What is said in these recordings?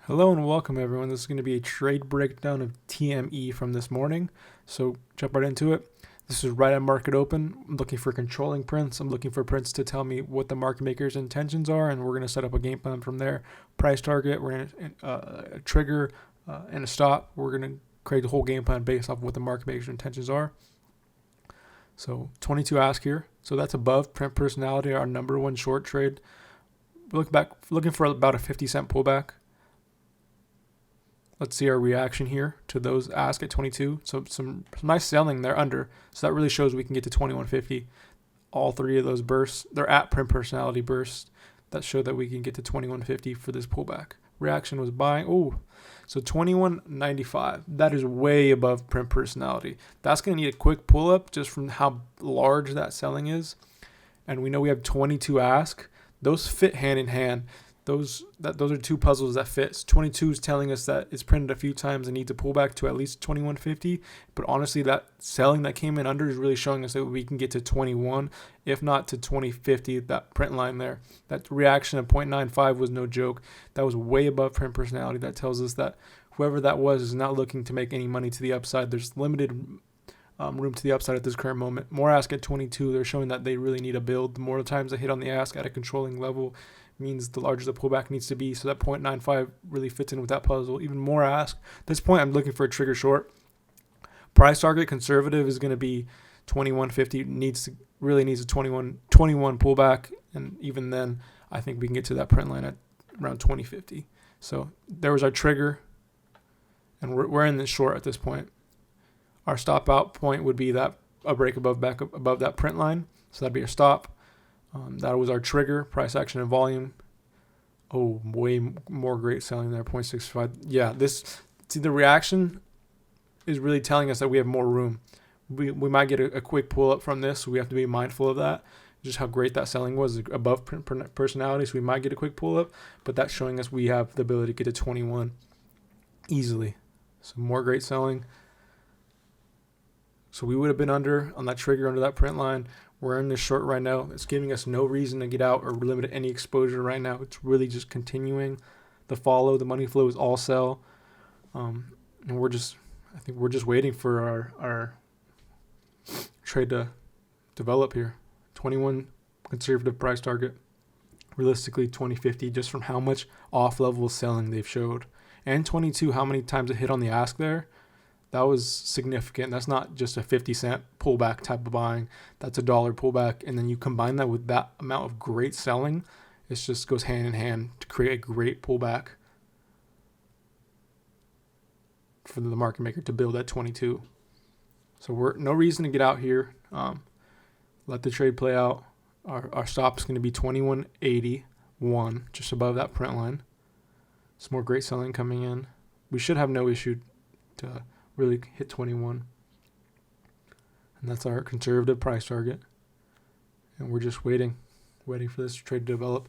Hello and welcome everyone. This is going to be a trade breakdown of TME from this morning. So jump right into it. This is right at market open. I'm looking for controlling prints. I'm looking for prints to tell me what the market maker's intentions are, and we're going to set up a game plan from there. Price target, we're going to a trigger and a stop. We're going to create the whole game plan based off of what the market maker's intentions are. So 22 ask here. So that's above print personality, our number one short trade. We're looking for about a 50-cent pullback. Let's see our reaction here to those ask at 22. So some nice selling there under. So that really shows we can get to 2150. All three of those bursts, they're at print personality bursts. That show that we can get to 2150 for this pullback. Reaction was buying. Oh, so 2195. That is way above print personality. That's going to need a quick pull up just from how large that selling is. And we know we have 22 ask. Those fit hand in hand. Those are two puzzles that fit. 22 is telling us that it's printed a few times and needs to pull back to at least 2150. But honestly, that selling that came in under is really showing us that we can get to 21, if not to 2050. That print line there, that reaction of 0.95 was no joke. That was way above print personality. That tells us that whoever that was is not looking to make any money to the upside. There's limited room to the upside at this current moment. More ask at 22. They're showing that they really need a build. The more times they hit on the ask at a controlling level, means the larger the pullback needs to be. So that 0.95 really fits in with that puzzle. Even more ask. At this point, I'm looking for a trigger short. Price target conservative is going to be 2150. Really needs a 21 pullback, and even then, I think we can get to that print line at around 2050. So there was our trigger, and we're in this short at this point. Our stop out point would be that a break back above that print line. So that'd be our stop. That was our trigger, price action and volume. Oh, way more great selling there, 0.65. Yeah, the reaction is really telling us that we have more room. We might get a quick pull up from this, so we have to be mindful of that. Just how great that selling was above personality, so we might get a quick pull up, but that's showing us we have the ability to get to 21 easily. So more great selling. So we would have been under on that trigger under that print line. We're in this short right now. It's giving us no reason to get out or limit any exposure right now. It's really just continuing the follow. The money flow is all sell. And I think we're just waiting for our trade to develop here. 21 conservative price target. Realistically, 2050 just from how much off-level selling they've showed. And 22, how many times it hit on the ask there. That was significant. That's not just a 50-cent pullback type of buying. That's a $1 pullback. And then you combine that with that amount of great selling, it just goes hand in hand to create a great pullback for the market maker to build at 22. So we're no reason to get out here. Let the trade play out. Our stop is going to be 2181, just above that print line. Some more great selling coming in. We should have no issue to really hit 21, and that's our conservative price target, and we're just waiting for this trade to develop.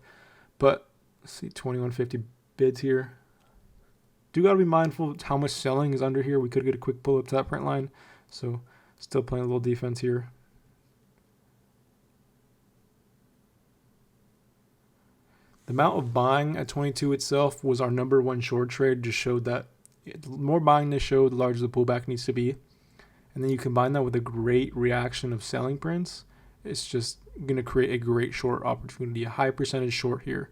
But let's see, 2150 bids here. Do got to be mindful of how much selling is under here. We could get a quick pull up to that print line, so still playing a little defense here. The amount of buying at 22 itself was our number one short trade. Just showed that the more buying they show, the larger the pullback needs to be. And then you combine that with a great reaction of selling prints, it's just going to create a great short opportunity, a high percentage short here.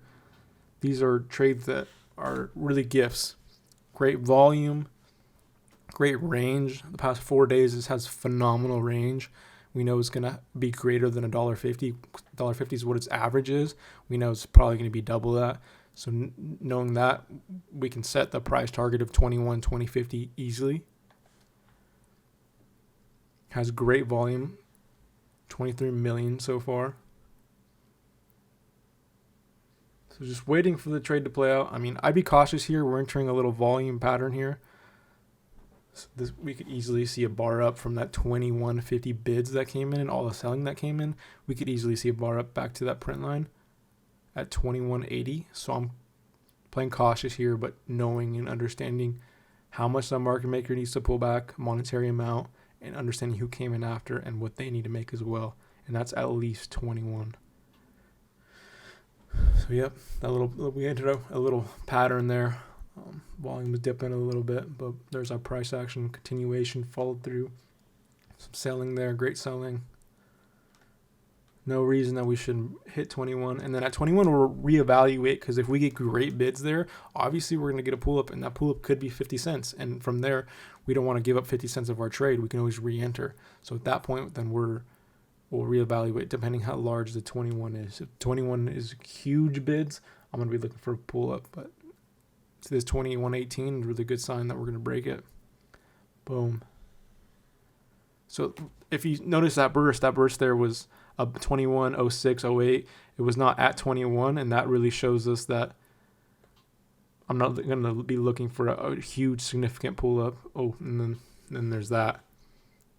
These are trades that are really gifts. Great volume, great range. The past 4 days, this has phenomenal range. We know it's going to be greater than $1.50. $1.50 is what its average is. We know it's probably going to be double that. So knowing that, we can set the price target of 21, 2050 easily. Has great volume, 23 million so far. So just waiting for the trade to play out. I mean, I'd be cautious here. We're entering a little volume pattern here. So we could easily see a bar up from that 2150 bids that came in and all the selling that came in. We could easily see a bar up back to that print line at 2180. So I'm playing cautious here, but knowing and understanding how much the market maker needs to pull back, monetary amount, and understanding who came in after and what they need to make as well. And that's at least 21. So yep, we entered a little pattern there. Volume was dipping a little bit, but there's our price action continuation, followed through. Some selling there, great selling. No reason that we shouldn't hit 21. And then at 21, we'll reevaluate, because if we get great bids there, obviously we're going to get a pull up, and that pull up could be 50 cents. And from there, we don't want to give up 50 cents of our trade. We can always re-enter. So at that point, then we'll reevaluate depending how large the 21 is. If 21 is huge bids, I'm going to be looking for a pull up. But this 21.18 is a really good sign that we're going to break it. Boom. So if you notice that burst there was a 21, 06, 08. It was not at 21, and that really shows us that I'm not going to be looking for a huge significant pull up. Oh, and then there's that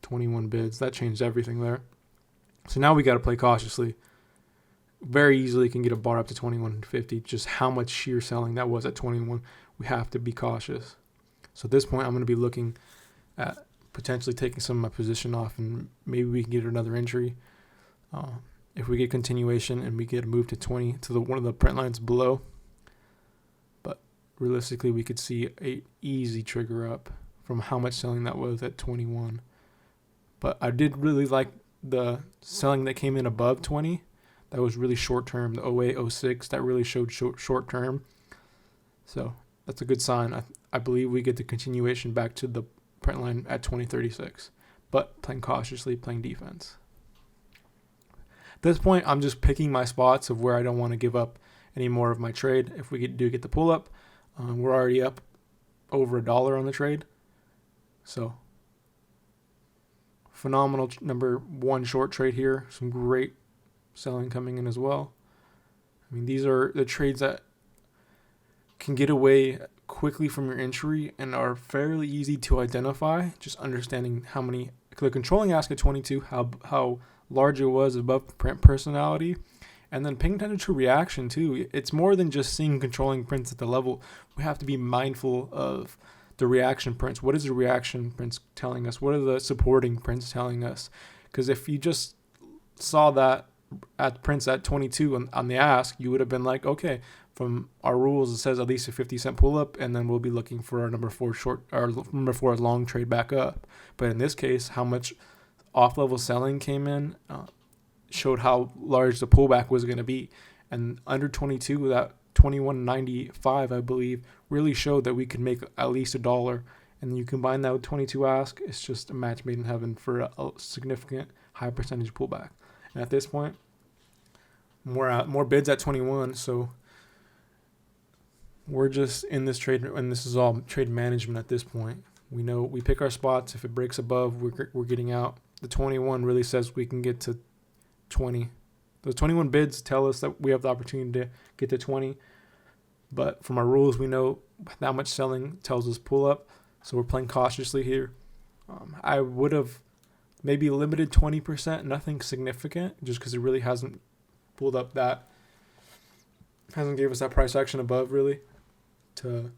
21 bids. That changed everything there. So now we got to play cautiously. Very easily can get a bar up to 21.50. Just how much sheer selling that was at 21. We have to be cautious. So at this point, I'm going to be looking at potentially taking some of my position off, and maybe we can get another entry. If we get continuation and we get a move to 20 to one of the print lines below. But realistically, we could see a easy trigger up from how much selling that was at 21. But I did really like the selling that came in above 20. That was really short term. The 08, 06, that really showed short term. So that's a good sign. I believe we get the continuation back to the print line at 20.36. But playing cautiously, playing defense. At this point, I'm just picking my spots of where I don't want to give up any more of my trade. If we do get the pull up, we're already up over $1 on the trade. So phenomenal number one short trade here. Some great selling coming in as well. I mean, these are the trades that can get away quickly from your entry and are fairly easy to identify. Just understanding how many, the controlling ask at 22, how large it was above print personality, and then paying attention to reaction too. It's more than just seeing controlling prints at the level. We have to be mindful of the reaction prints. What is the reaction prints telling us? What are the supporting prints telling us? Because if you just saw that at prints at 22 on the ask, you would have been like, okay, from our rules it says at least a 50-cent pull up, and then we'll be looking for our number 4 short, or number 4 long trade back up. But in this case, how much off-level selling came in showed how large the pullback was going to be. And under 22, that 21.95, I believe, really showed that we could make at least $1. And then you combine that with 22 ask, it's just a match made in heaven for a significant high percentage pullback. And at this point, more bids at 21, so we're just in this trade, and this is all trade management at this point. We know we pick our spots. If it breaks above, we're getting out. The 21 really says we can get to 20. Those 21 bids tell us that we have the opportunity to get to 20. But from our rules, we know that much selling tells us pull up. So we're playing cautiously here. I would have maybe limited 20%, nothing significant, just because it really hasn't pulled up that, hasn't gave us that price action above really to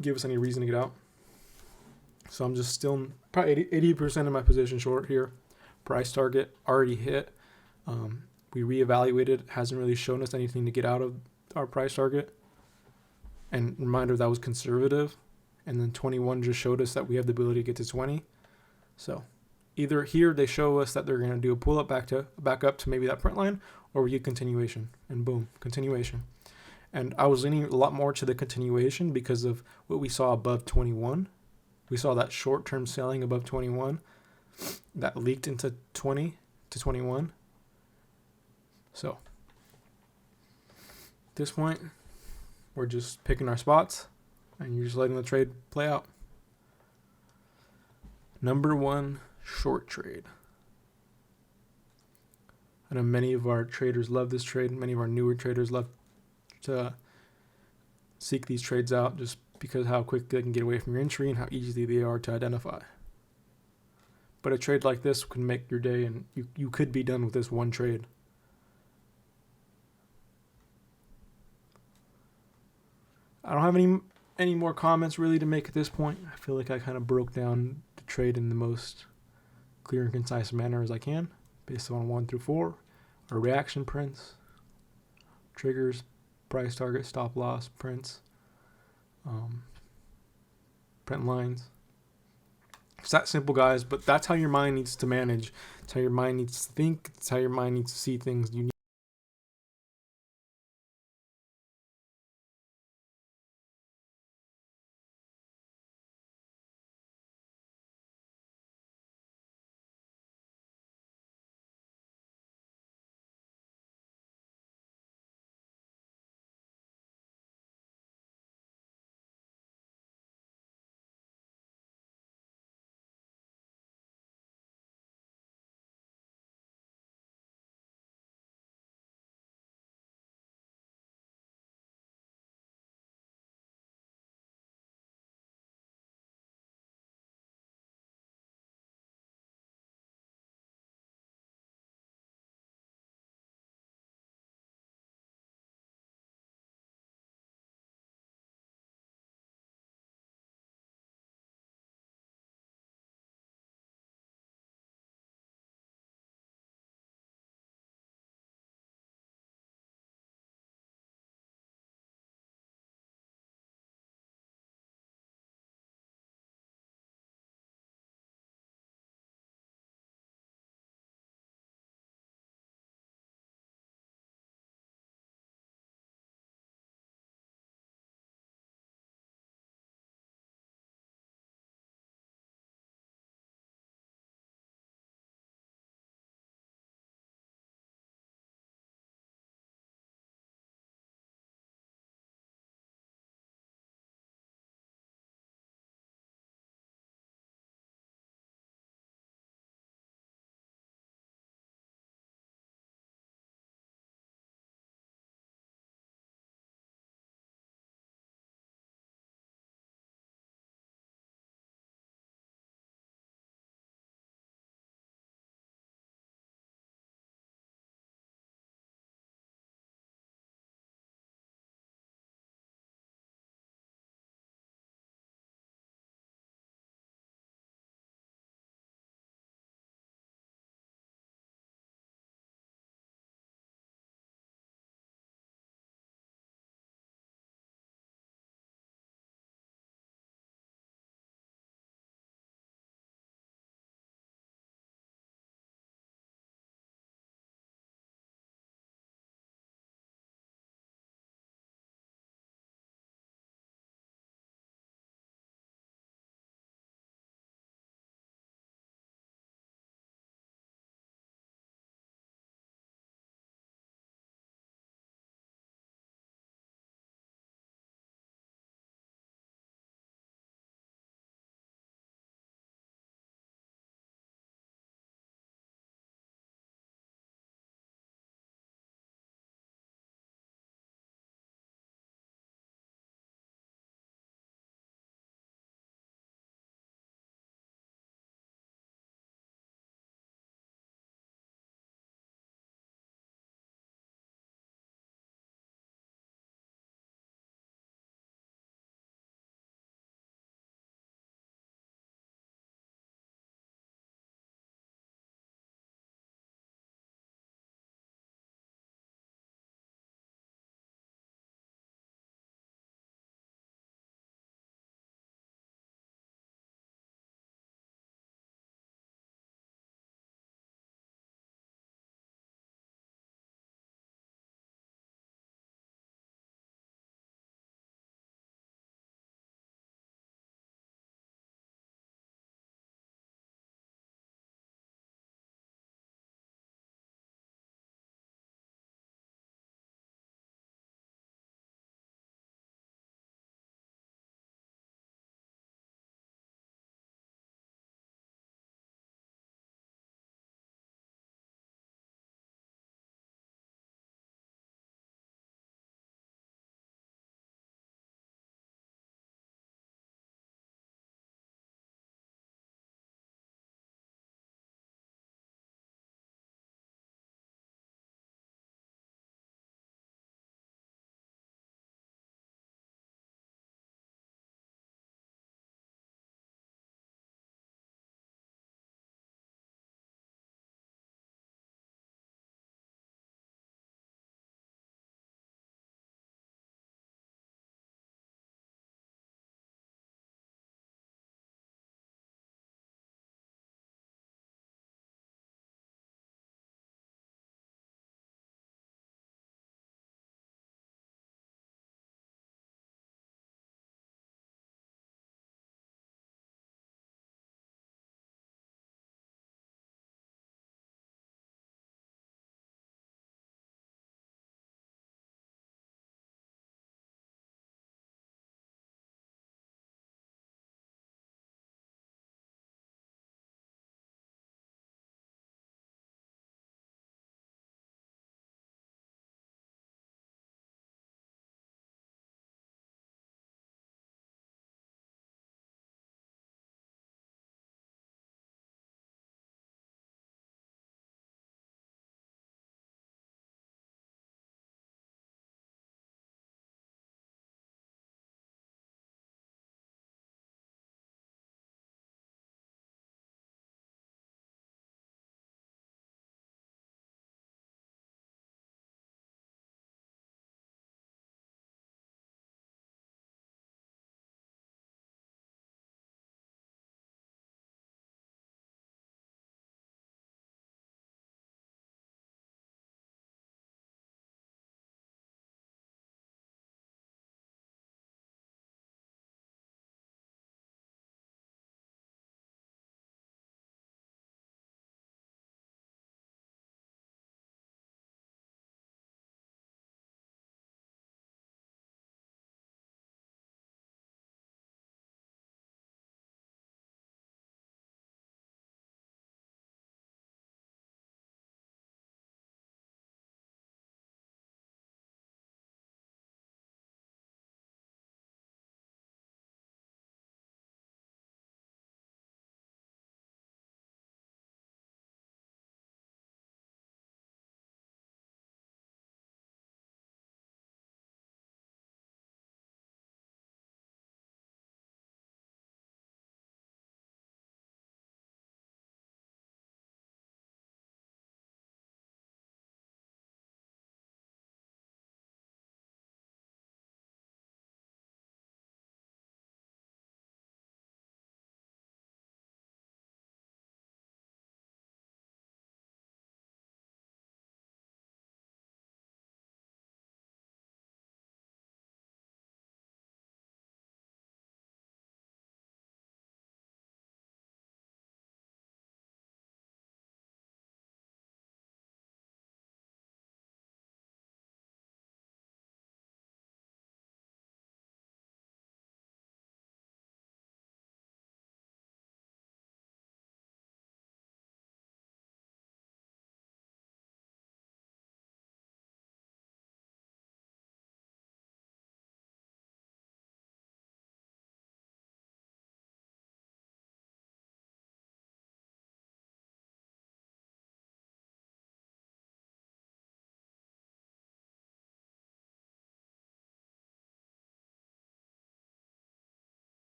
give us any reason to get out. So I'm just still probably 80% of my position short here. Price target already hit. We reevaluated. Hasn't really shown us anything to get out of our price target. And reminder, that was conservative. And then 21 just showed us that we have the ability to get to 20. So either here they show us that they're going to do a pull up back up to maybe that print line, or we get continuation, and boom, continuation. And I was leaning a lot more to the continuation because of what we saw above 21. We saw that short-term selling above 21 that leaked into 20 to 21. So at this point, we're just picking our spots, and you're just letting the trade play out. Number one, short trade. I know many of our traders love this trade. Many of our newer traders love to seek these trades out just because how quick they can get away from your entry and how easy they are to identify. But a trade like this can make your day, and you could be done with this one trade. I don't have any more comments really to make at this point. I feel like I kind of broke down the trade in the most clear and concise manner as I can, based on 1 through 4, our reaction prints, triggers, price target, stop loss, prints. print lines. It's that simple, guys, but that's how your mind needs to manage. It's how your mind needs to think. It's how your mind needs to see things. You need